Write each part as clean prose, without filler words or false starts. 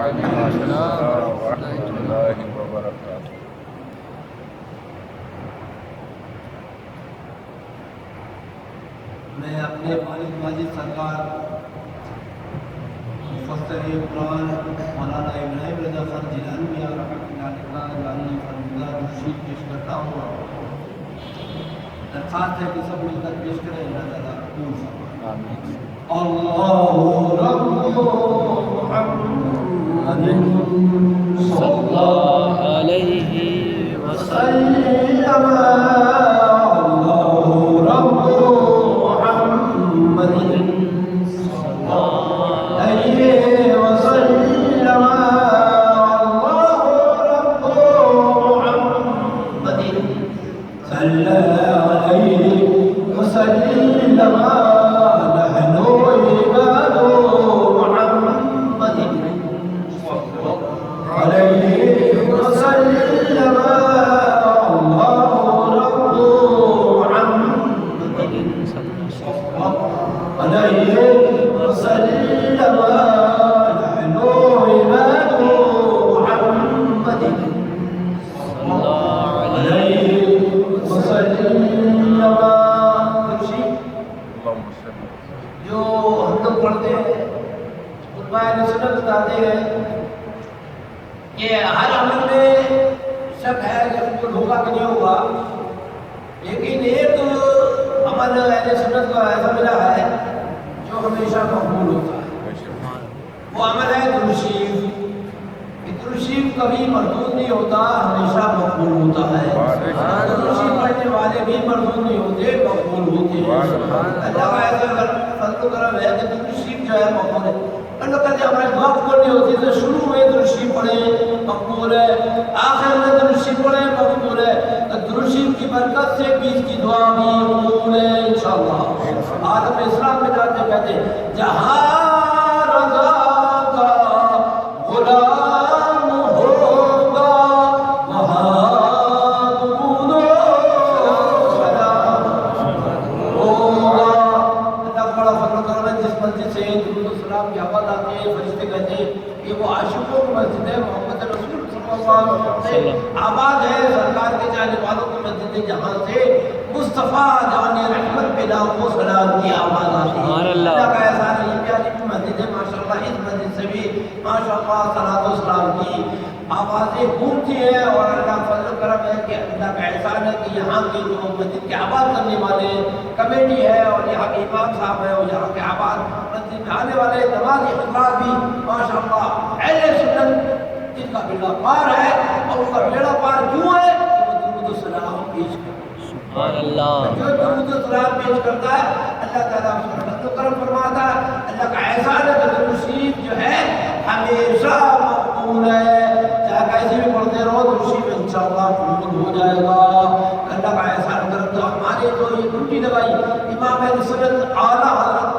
وعلیکم السلام ورحمۃ اللہ وبرکاتہ۔ میں اپنے والد ماجد سرکار مفسر قرآن مولانا ابراہیم رضا خان جیلانی رحمۃ اللہ علیہ فرمودہ تشریف پیش کرتا ہوں۔ درخواست ہے کہ سب مل کر پیش کریں، اللہ تعالیٰ قبول فرمائے۔ اللہ رب محمد صلی اللہ علیہ وسلم، اللہ رب محمد صلی اللہ علیہ وسلم، اللہ رب محمد صلی اللہ علیہ وسلم، نحن عباد محمد صلی اللہ علیہ وسلم، اللہ رب محمد صلی اللہ علیہ وسلم، نحن عباد محمد صلی اللہ علیہ وسلم۔ جو ہم لوگ پڑھتے ہیں علماء اہل سنت بتاتے ہیں کہ ہر عمل میں شک ہے کہ قبول ہوگا کہ نہیں ہوگا، لیکن ایک عمل اہل سنت کا ایسا ملا ہے جو ہمیشہ مقبول ہوتا ہے، وہ عمل ہے درود شریف۔ درود شریف کبھی مردود نہیں ہوتا، ہمیشہ مقبول ہوتا ہے۔ درود شریف پڑھنے والے بھی مردود نہیں ہوتے، مقبول ہوتے ہیں۔ اللہ کا ایسا فضل و کرم ہے کہ درود شریف جو ہے مقبول ہے۔ اللہ کہتے ہیں ہمارے دعا قبول نہیں ہوتی تو شروع میں درود شریف پڑھیں مقبول ہے، آخر میں درود شریف پڑھیں مقبول ہے۔ تو درود شریف کی برکت سے بیچ کی دعا بھی مقبول ہے انشاءاللہ۔ عالم اسلام میں جاتے کہتے ہیں جہاں رضا کا غلام ہوگا وہاں درود و سلام ہوگا۔ اللہ بڑا فضل و کرم ہے، جس مسجد سے درود و سلام کی آواز آتی ہے فرشتے کہتے ہیں کہ وہ عاشقوں کی مسجد ہے، محمد رسول صلی اللہ علیہ وسلم سے آباد ہے، سرکار کے چاہنے والوں کی مسجد ہے، جہاں سے مصطفیٰ جان رحمت پہ لاکھوں سلام کی آواز آتی ہے۔ اللہ کا احسان ہے، یہ پیاری بھی مسجد ہے ماشاءاللہ، اس مسجد سے بھی ماشاءاللہ صلاۃ و سلام کی آوازیں گونجتی ہیں، اور اللہ فضل و کرم ہے کہ اللہ کا احسان ہے کہ یہاں کی جو مسجد کے آباد کرنے والے کمیٹی ہے اور یہاں کے امام صاحب ہیں اور یہاں کے آباد مسجد میں آنے والے نمازی حضرات بھی ماشاءاللہ اہل سنت جن کا بیڑا پار ہے، اور ان کا بیڑا پار کیوں ہے کہ وہ درود و سلام پیش کرتے ہیں۔ سبحان اللہ۔ جو درود و سلام پیش کرتا ہے اللہ تعالیٰ اس پر فضل و کرم فرماتا ہے۔ اللہ کا احسان ہے کہ درود شریف جو ہے ہمیشہ مقبول ہے، چاہے کیسے بھی پڑھتے رہو درود شریف انشاءاللہ قبول ہو جائے گا۔ اللہ کا احسان کرم تو ہمارے جو یہ ڈیوٹی لگائی امام اہل سنت اعلیٰ حضرت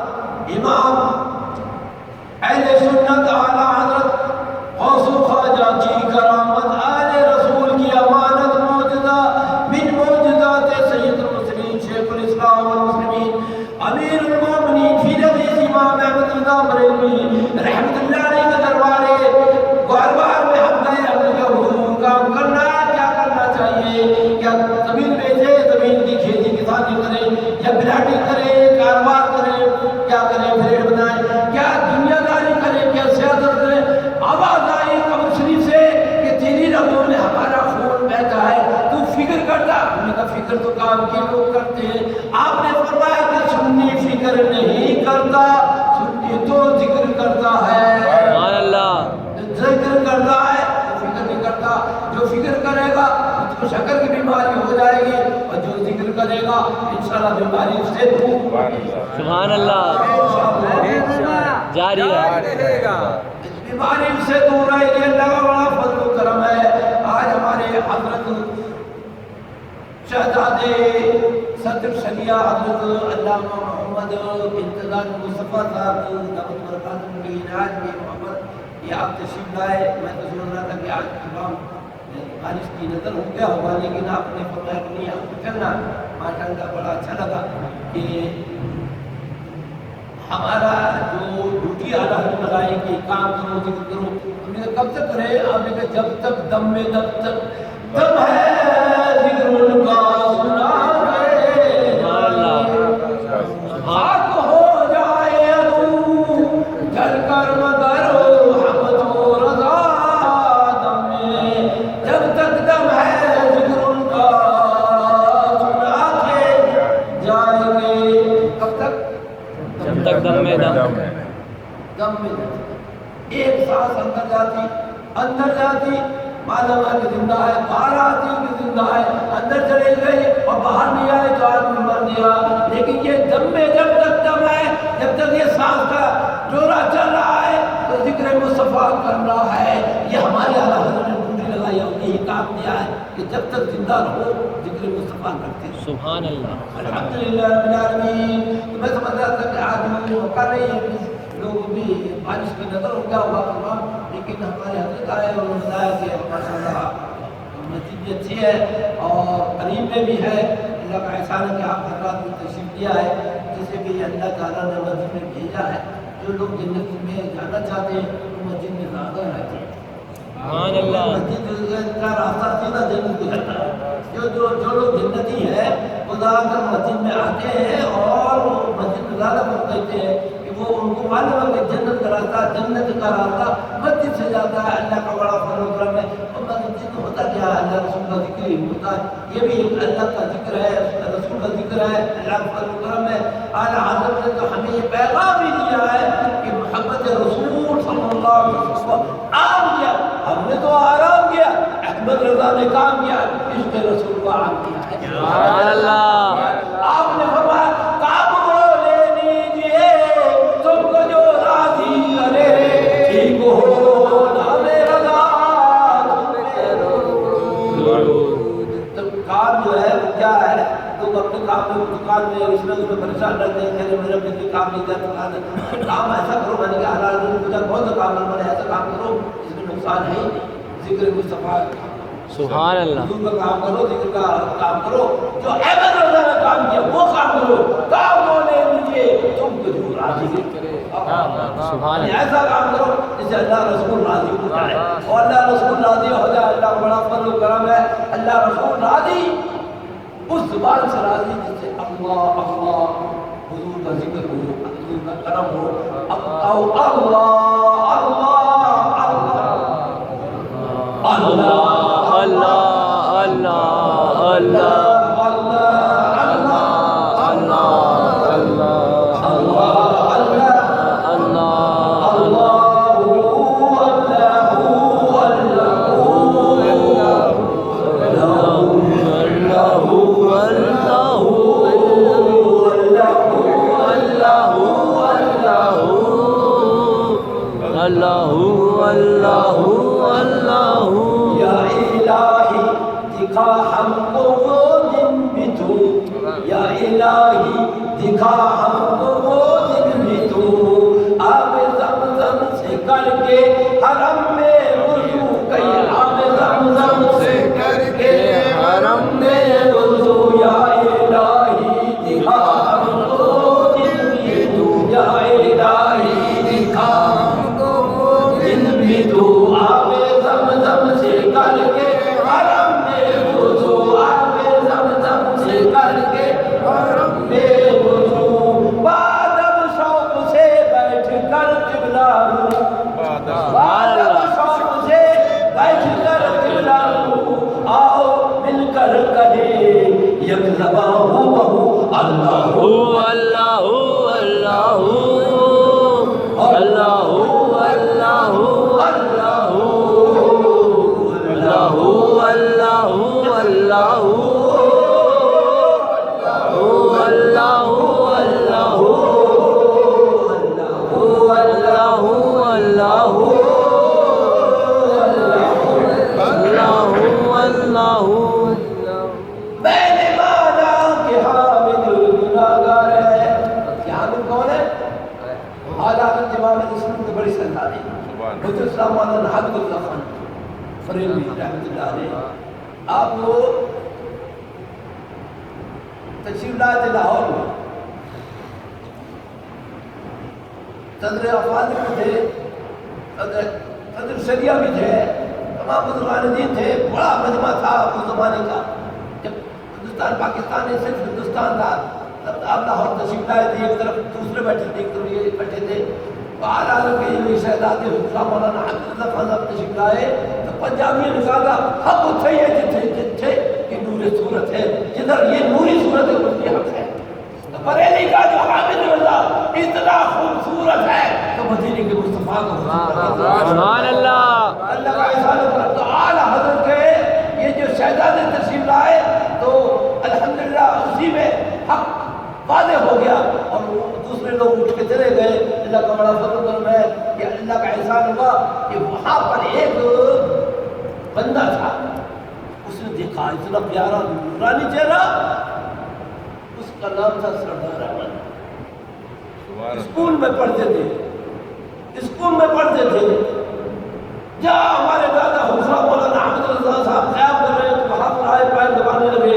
امام اہل سنت اعلیٰ حضرت غوث خواجہ کی کرامت آل رسول کی امانت معجزہ من معجزات سید المرسلین شیخ الاسلام والمسلمین امیر المومنین فی الحدیث امام احمد رضا بریلوی رحمت اللہ علیہ کے دربارے بار میں ہم گئے، ہم نے کہا حضور کام کرنا ہے، کیا کرنا چاہیے؟ کیا زمین بیچے، زمین کی کھیتی کسانی کریں یا بلاٹی کریں، کاروبار کریں، کیا کریں، بریڈ بنائیں، کیا دنیا داری کریں، کیا سیاست کریں؟ آواز آئی قبر شریف سے کہ تیری رگوں میں ہمارا خون بہتا ہے، تو فکر کرتا؟ ہم نے کہا فکر تو کام کے لوگ کرتے ہیں۔ آپ نے فرمایا کہ سنی فکر نہیں کرتا، سنی تو ذکر کرتا ہے۔ سبحان اللہ۔ ذکر کرتا ہے تو فکر نہیں کرتا، جو فکر کرے گا اس کو شکر کی بیماری ہو جائے گی، اور جو ذکر کرے گا انشاءاللہ بیماری سے دور۔ سبحان اللہ۔ جاری رہے گا۔ بیماری سے دور رہے گی، اللہ کا بڑا فضل و کرم ہے۔ آج ہمارے حضرت شہزادے صدر شریعہ حضرت علامہ محمد انتظار مصطفیٰ صاحب دعوت برکات کی عنایت میں محمد یہ آپ تشریف لائے۔ میں تو سن رہا تھا کہ آج امام بارش کی نظر ہو گیا ہوگا، لیکن آپ نے فرمایا کہ نہیں آپ کو چلنا۔ ماشاء اللہ بڑا اچھا لگا کہ ہمارا جو ڈیوٹی اعلیٰ لگائی کہ کام کرو ذکر کرو، ہم نے کب تک رہے؟ آپ نے کہا جب تک دم میں دم تک دم ہے ذکر ان کا سنا گئے خاک ہو جائے ادو جل کر مگر حمد و رضا دم میں جب تک دم ہے ذکر ان کا سنا کے جائیں گے. کب تک؟ جب تک دم میں دم. دم میں ایک سانس اندر جاتی معلوم ہے کہ زندہ ہے، باہر آتی کہ زندہ ہے، اندر چلے گئے اور باہر نہیں آئے تو آدمی مر گیا. لیکن یہ دم میں جب تک دم ہے، جب تک یہ سانس کا جورا چل رہا ہے تو ذکر مصطفیٰ کر رہا ہے. یہ ہمارے اعلیٰ حضرت نے ڈیوٹی لگائی ہے، یہی کام دیا ہے کہ جب تک زندہ رہو ذکر مصطفیٰ کرتے ہیں. سبحان اللہ. الحمدللہ رب العالمین. تو میں سمجھ رہا تھا کہ آج ہم موقع نہیں ہے، لوگ بھی بارش کی نظر ہو گیا ہوگا تمام، لیکن ہمارے حضرت آئے اور انہوں نے بتایا کہ ماشاء اللہ مسجد بھی اچھی ہے اور قریب میں بھی ہے. اللہ کا احسان ہے کہ آپ حضرات نے تشریف دیا ہے، جسے کہ اللہ تعالیٰ نے مسجد میں بھیجا ہے. جو لوگ جنت میں جانا چاہتے ہیں وہ مسجد میں زیادہ رہتے ہیں. سبحان اللہ. مسجد کا راستہ سیدھا جنت کو جاتا ہے. جو لوگ جنتی ہے وہ زیادہ تر مسجد میں آتے ہیں اور مسجد میں زیادہ وقت دیتے ہیں کہ وہ ان کو معلوم ہے کہ جنت کا راستہ مسجد سے جاتا ہے. اللہ کا بڑا فضل و کرم ہے. اور مسجد تو ہوتا کیا ہے؟ اللہ رسول کا ذکر ہی ہوتا ہے. یہ بھی ایک اللہ کا ذکر ہے، رسول کا ذکر ہے، اللہ کا فضل و کرم ہے. اعلیٰ حضرت نے تو ہمیں یہ پیغام بھی دیا ہے کہ محبت رسول صلی اللہ علیہ وسلم عام کیا. ہم نے تو آرام کیا، احمد رضا نے کام کیا، عشق رسول کو عام کیا ہے. سبحان اللہ. آپ نے فرمایا کام کو لے لیجیے تم کو جو راضی کرے، ٹھیک ہو نام رضا تو کام جو ہے وہ کیا ہے؟ تم اپنے کام میں دکان میں اس میں تمہیں پریشان رہتے ہیں کہ میرا بجلی کام نہیں کر سکا. کام ایسا کرو، میں نے کہا حلال مجھے بہت سے کام میں نے ایسا کام کرو جس میں نقصان ہے. ذکر مصطفیٰ سبحان اللہ. حضور کا کام کرو، ذکر کا کام کرو. جو احمد رضا نے کام کیا وہ کام کرو. کام کو لے لیجیے تم کو جو راضی کرے. سبحان اللہ. ایسا کام کرو جس سے اللہ رسول راضی ہو جائے اور اللہ رسول راضی ہو جائے. اللہ کا بڑا فضل و کرم ہے. اللہ رسول راضی اس زبان سے راضی جس سے اللہ اللہ حضور کا ذکر ہو، حضور کا کرم ہو. اللہ اللہ اللہ اللہ اللہ اللہ ہم کو وہ دن بھی تو، یا الہی دکھا ہم کو وہ دن بھی تو. آب زمزم سے کر کے حرم میں وضو کئی، آب زمزم سے کر کے حرم میں وضو. یا الہی دکھا ہم کو وہ دن بھی تو، یا الہی دکھا ہم کو وہ دن بھی تو. آب زمزم سے کر کے حرم میں وضو، آب زمزم سے کر کے حرم میں وضو. بادب شوق سے بیٹھ کر قبلہ رو، بادب شوق سے بیٹھ کر قبلہ رو. آؤ مل کر کہے یک زباں ہو اللہ ہو اللہ اللہ اللہ اللہ اللہ اللہ اللہ آپ کو تشریف لائے تھے لاہور میں. صدر افاظ میں تھے، صدر صدر شریعہ بھی تھے، تمام بزرگان دین تھے، بڑا مجمع تھا اس زمانے کا جب ہندوستان پاکستان میں صرف ہندوستان تھا. آپ لاہور تشریف لائے تھے، ایک طرف دوسرے بیٹھے تھے، ایک طرف یہ بیٹھے تھے. باہر عالم کے یہ شہزادے حضرت مولانا حفیظ خان صاحب تشریف لائے تو پنجابی نے کہا ہم اتھے ہی ہیں جتھے کہ نور صورت ہے، جدھر یہ نوری صورت ہے اس کی حق ہے. تو بریلی کا جو حامد رضا اتنا خوبصورت ہے تو مدینے کے مصطفیٰ کو سبحان اللہ. اللہ کا احسان کرم. تو اعلیٰ حضرت کے یہ جو شہزادے تشریف لائے تو الحمدللہ اسی میں حق واضح ہو گیا اور دوسرے لوگ اٹھ کے چلے گئے. اللہ کا بڑا فضل کرم ہے کہ اللہ کا احسان ہوا کہ وہاں پر ایک بندہ تھا، اس نے دیکھا اتنا پیارا نورانی چہرہ، اس کا نام تھا سردار احمد. اسکول میں پڑھتے تھے، اسکول میں پڑھتے تھے. جہاں ہمارے دادا حضرت مولانا حافظ رضا صاحب قیام کر رہے تو وہاں پر آئے پیر دبانے لگے.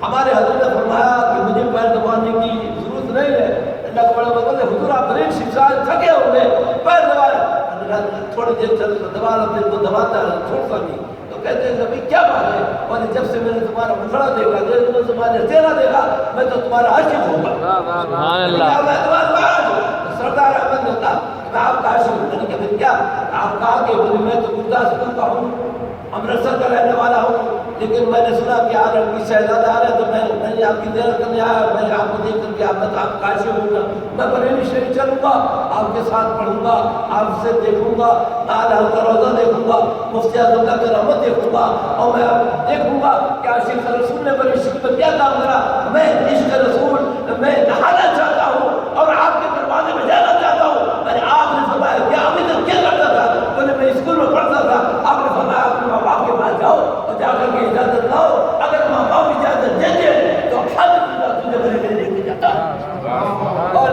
ہمارے حضرت نے فرمایا کہ مجھے پیر دبانے کی ضرورت نہیں ہے. اللہ کا بڑا مقصد ہے حضور آپ بریک شکشا تھکے ہوں گے، پیر دبا تھوڑی دیر چل دبا دل کو دباتا ہے چھوڑتا نہیں. تو کہتے ہیں کہ کیا بات ہے؟ اور جب سے میں نے تمہارا مسئلہ دیکھا، جب سے تمہارے چہرہ دیکھا میں تو تمہارا عاشق ہوں گا. سبحان اللہ. میں تمہارا سردار احمد نے کہا میں آپ کا عاشق ہوں. میں نے کہا پھر کیا؟ آپ کہا کہ میں تو گرداسپور کا ہوں، امرتسر کا رہنے والا ہوں، لیکن میں نے سنا کہ آپ کی شہزادہ آ رہے تو میں نے آپ کی زیارت کرنے آیا. میں نے آپ کو دیکھ کر کے میں تو آپ کا عاشق ہوں گا. میں بریلی شریف چلوں گا، آپ کے ساتھ پڑھوں گا، آپ سے دیکھوں گا، اعلی حضرت کا روزہ دیکھوں گا، مفتی اعظم کا کرامت دیکھوں گا، اور میں دیکھوں گا کہ عاشق رسول نے بڑی شکل میں کیا کام کرا. میں عشق رسول میں نہانا چاہتا ہوں اور آپ کے دروازے میں جانا چاہتا ہوں. میں نے آپ نے فرمایا کیا ابھی تک کیا کرتا تھا؟ میں اسکول میں پڑھتا تھا. آپ نے فرمایا اپنے ماں باپ کے پاس جاؤ اور جا کر کے اجازت لاؤ. اگر ماں باپ اجازت دے دیں تو تجھے بریلی لے کے جاتا. اور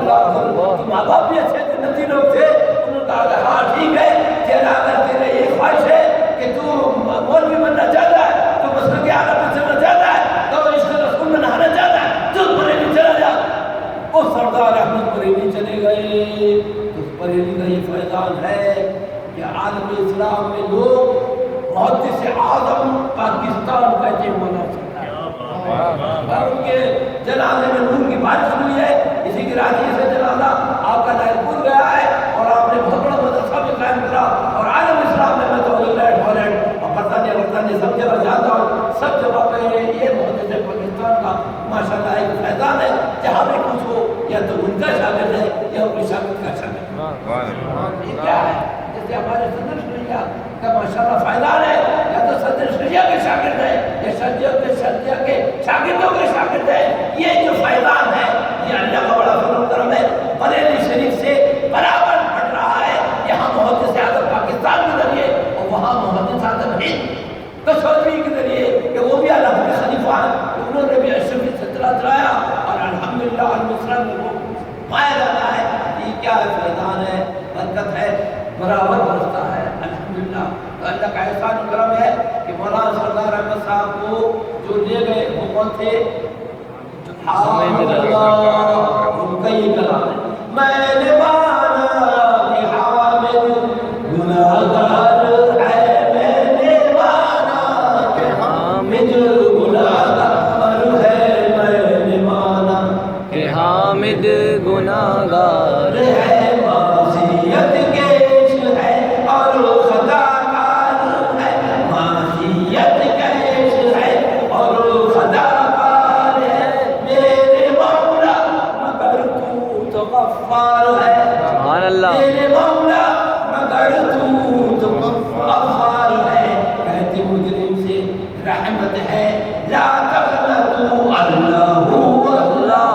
ماں باپ بھی اچھے جنتی لوگ تھے. انہوں نے کہا کہ ہاں ٹھیک ہے، تیرا اگر تیرے یہ خواہش ہے کہ تو مولوی بننا چاہتا ہے، تو مسلک اعلیٰ پہ چلنا چاہتا ہے، تو عشق رسول میں نہانا چاہتا ہے، تو بریلی چلا جا. وہ سردار احمد بریلی چلے گئے. اس بریلی کا یہ فیضان ہے کہ عالم اسلام میں لوگ محدث اعظم پاکستان کا یہ منا سکتا ہے. اور ان کے جنازے میں نور کی بارش ہوئی ہے. اسی کی راضی سے جنازہ آپ کا نائرپور گیا ہے اور آپ نے بہت بڑا مدرسہ بھی قائم کرا. اور عالم اسلام میں تو انگلینڈ ہالینڈ اور برطانیہ سب جگہ جاتا ہوں، سب جگہ پہ یہ محدث پاکستان کا ماشاءاللہ ایک فیضان ہے. جہاں بھی کچھ ہو یا تو ان کا شاگرد ہے یا ان کے شاگرد کا شاگرد ہے. یہ کیا ہے؟ جیسے ہمارے صدر شریعہ کا ماشاءاللہ فیضان ہے، یا تو صدر شریعہ کے شاگرد ہے یا شریعہ کے شاگردوں کے شاگرد ہے. یہ جو فیضان ہے یہ اللہ کا بڑا فضل و کرم ہے. بریلی شریف سے برابر بڑھ رہا ہے. یہاں محدث اعظم پاکستان کے ذریعے اور وہاں محدث اعظم ہند کشوری کے ذریعے کہ وہ بھی اللہ کے خلیفہ ہیں، انہوں نے بھی اشرفی سترہ چلایا اور الحمدللہ المسلم میں وہ مایا جاتا ہے. یہ کیا ہے؟ فیضان ہے، برکت ہے، برابر برستا ہے الحمدللہ. تو اللہ کا احسان کرم ہے کہ مولانا سردار احمد صاحب کو جو لے گئے وہ کون تھے؟ ان کا یہ کلام ہے، میں نے مانا کہ حامد گناہگار ہے. میں نے مانا کہ حامد گناہگار ہے. میں نے مانا کہ حامد گناہگار ہے، معصیت کیش ہے اور خطا کار ہے. معصیت کیش ہے اور خطا کار ہے. میرے مولا مگر تو غفار ہے. سبحان اللہ. میرے مولا مگر تو غفار ہے. کہتے مجرم سے رحمت ہے، لا تقنطوا. اللہ اللہ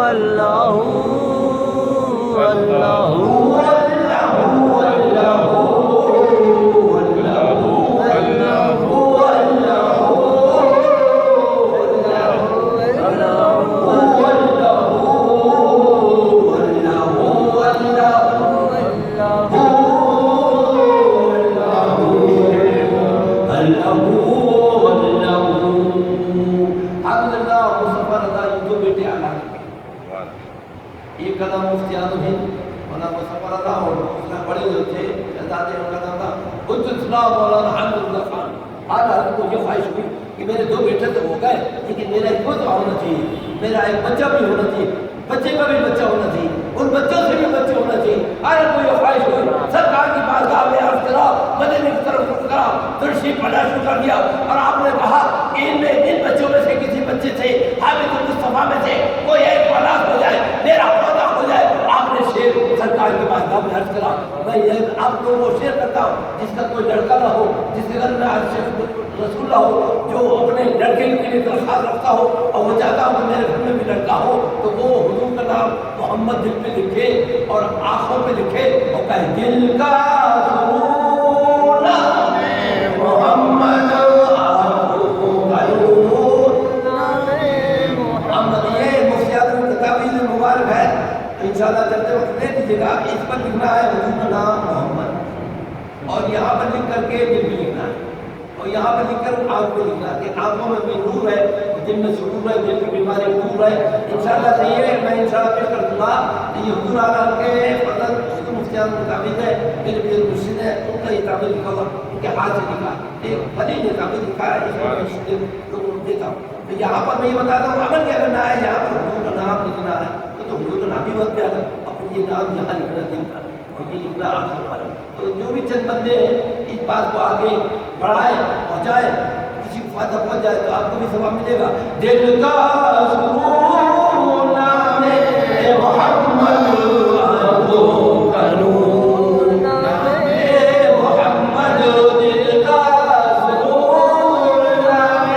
اللہ ایک قدم مفتی اعظم ہند مولانا مصطفی اللہ اور دوسرا بڑے جو تھے بتاتے ہیں ان کا نام تھا حجۃ مولانا حامد اللہ خان. حالانکہ کو یہ خواہش ہوئی کہ میرے 2 بیٹے تو ہو گئے لیکن میرا ایک پوتا ہونا چاہیے, میرا ایک بچہ بھی ہونا چاہیے, بچے کا بھی بچہ ہونا چاہیے, ان بچوں سے بھی بچے ہونا چاہیے. آیا کوئی یہ خواہش ہوئی, سرکار کی بارگاہ میں عرض کرا, مدینے کی طرف رخ کرا, تشریف پڑھنا شروع کر دیا اور آپ نے کہا ان بچوں میں سے کسی بچے سے حامد مصطفیٰ میں سے کوئی ایک اولاد ہو جائے, میرا پوتا ہو جائے. آپ نے شعر سرکار کی بارگاہ میں عرض کرا, میں آپ لوگوں کو شعر کرتا ہوں جس کا کوئی لڑکا نہ ہو, جس کے گھر میں رسول اللہ ہو, جو اپنے لڑکے کے لیے درخواست رکھتا ہو اور وہ چاہتا ہو کہ میرے گھر میں بھی لڑکا ہو, تو وہ حضور کا نام محمد دل پہ لکھے اور آنکھوں پہ لکھے اور کہے دل کا سرور محمد محمد. یہ مفسیات الکتابی مبارک ہے, انشاءاللہ چلتے وقت لے لیجیے گا. اس پر لکھنا ہے حضور کا نام محمد, اور یہاں پر لکھ کر کے دل بھی لکھنا ہے, اور یہاں پر لکھ کر آنکھ میں لکھنا ہے کہ آنکھوں میں بھی نور ہے, دل میں سرور ہے, دل کی بیماری دور ہے. انشاءاللہ صحیح ہے, میں انشاءاللہ پیش کر دوں گا. یہ حضور اعلیٰ کے فضل اس کو مفتیان کے مطابق ہے, میرے پیر مرشد ہے, ان کا یہ تعبیر لکھا ہوا ان کے ہاتھ سے لکھا, ایک فری نے تعبیر لکھا ہے, اس میں لوگوں کو دیتا ہوں. تو یہاں پر میں یہ بتاتا ہوں عمل کیا کرنا ہے. یہاں پر حضور کا نام لکھنا ہے, تو حضور کا نام بھی بہت پیارا, اپنے یہ نام یہاں لکھنا دل کا اور یہ لکھنا آنکھوں پر. تو جو بھی چند بندے اس بات کو آگے بڑھائے پہنچائے, کسی کو فائدہ پہنچ جائے تو آپ کو بھی ثواب ملے گا. دل کا سکون نام محمد آنکھوں کا نور نام محمد, دل کا سکون نام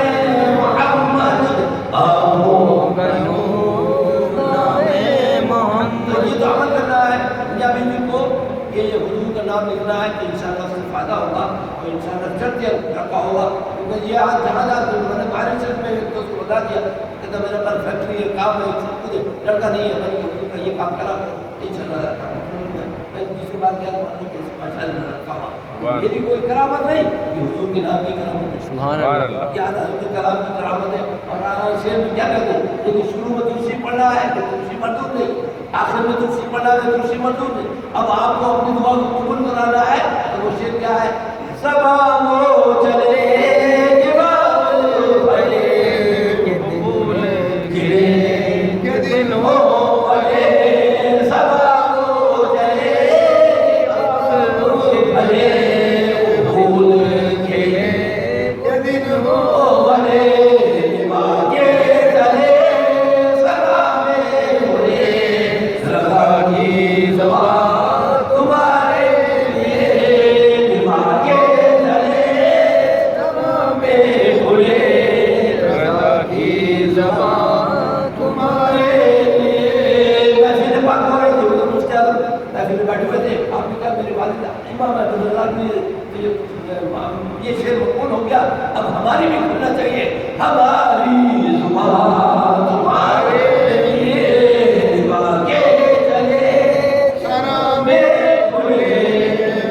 محمد آنکھوں کا نور نام محمد. تو یہ تو عمل کرنا ہے یا بیوی کو کہ یہ حضور کا نام لکھنا ہے, کہ انشاءاللہ اس سے فائدہ ہوگا اور انشاءاللہ چڑھتے رکھا ہوگا. کیونکہ یہ آج جہاں جاتے میں نے بارش شریف میں ایک دوست کو بتا دیا کہ میرے پاس فیکٹری ہے, کام ہے, مجھے لڑکا نہیں ہے, میں حضور کا یہ کام کرا انشاءاللہ. میں دوسری بات کیا ماشاء اللہ رکھا ہوا, میری کوئی کرامت نہیں, یہ حضور کے نام کی کرامت ہے. سبحان اللہ, کیا حضور کے کلام کی کرامت ہے. اور شعر میں کیا کہتے ہیں, لیکن شروع میں دوسری پڑھنا ہے تو دوسری مردود نہیں, آخر میں دوسری پڑھنا ہے دوسری مردود نہیں. اب آپ کو اپنی دعا کو قبول کرانا ہے تو وہ شعر کیا ہے, سبا چلے یہ شعر مقبول ہو گیا. اب ہماری بھی کھلنا چاہیے, ہماری زبان تمہارے لیے نبھا کے چلے شرم کھلے,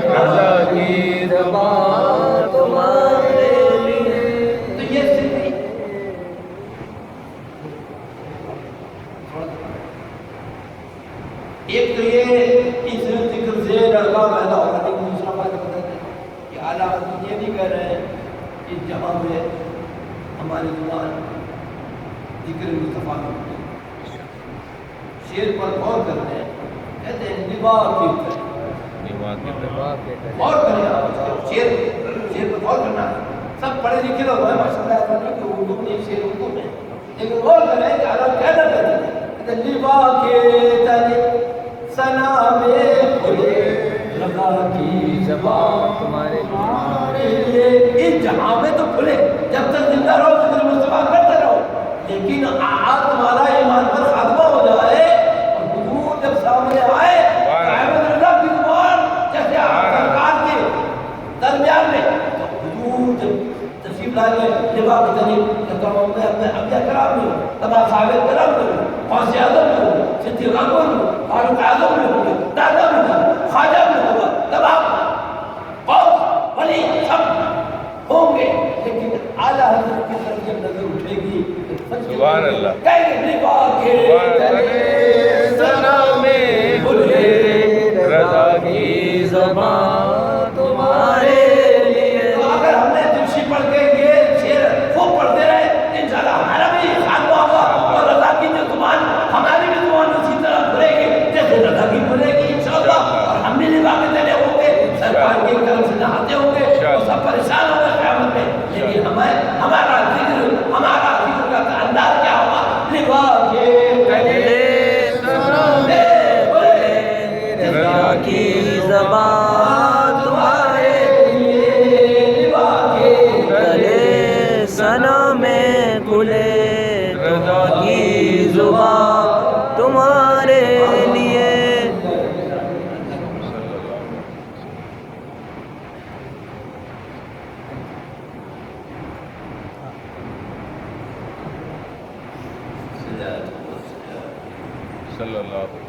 رضا کی زبان تمہارے لیے. تو یہ صرف ایک تو یہ اس ذکر سے لڑکا پیدا ہوگا, لیکن دوسرا فائدہ پتہ ہے کہ اعلیٰ حضرت یہ نہیں کہہ رہے ہیں کہ جہاں میں ہماری زبان ذکر مصطفیٰ میں شعر پر غور کرتے ہیں, کہتے ہیں نباہ کی غور کریں آپ, شعر پر غور کرنا. سب پڑھے لکھے لوگ ہیں ماشاء اللہ, کہ اردو میں شعر اردو میں, لیکن غور کریں کہ اعلیٰ کہنا کہتے ہیں نباہ کے تلے سنا میں کھلے, رضا کی زبان تمہارے لیے. اس جہاں میں تو کھلے, جب تک زندہ رہو ذکر مصطفیٰ کرتے رہو, لیکن آج تمہارا ایمان پر خاتمہ ہو جائے اور حضور جب سامنے آئے احمد رضا کی زبان جیسے سرکار کے درمیان میں, تو حضور جب تشریف لائے لبا کی تنیب کہتا ہوں میں اپنے انبیاء کرام میں ہوں, تمام صحابہ کرام میں ہوں, غوث اعظم میں ہوں, صدیق اکبر میں ہوں, فاروق اعظم میں ہوں, دادا میں ہوں, خواجہ میں ہوں, تمام غوث ولی سب ہوں گے, لیکن اعلیٰ حضرت کی طرف جب نظر اٹھے گی سبحان اللہ, کہیں گے نبا کے تلے سنا میں کھلے, رضا کی زبان نمازوں میں چلے ہوں گے، سرکار کے کرم سے نہاتے ہوں گے، تو سب پریشان ہوں گے قیامت میں، لیکن ہمارا ذکر کا انداز کیا ہوگا؟ لباکے گلے سنوں میں کھلے رضا کی زبان تمہارے لیے، گلے سنوں میں کھلے رضا کی زبان تمہارے لیے. صلی اللہ علیہ وسلم.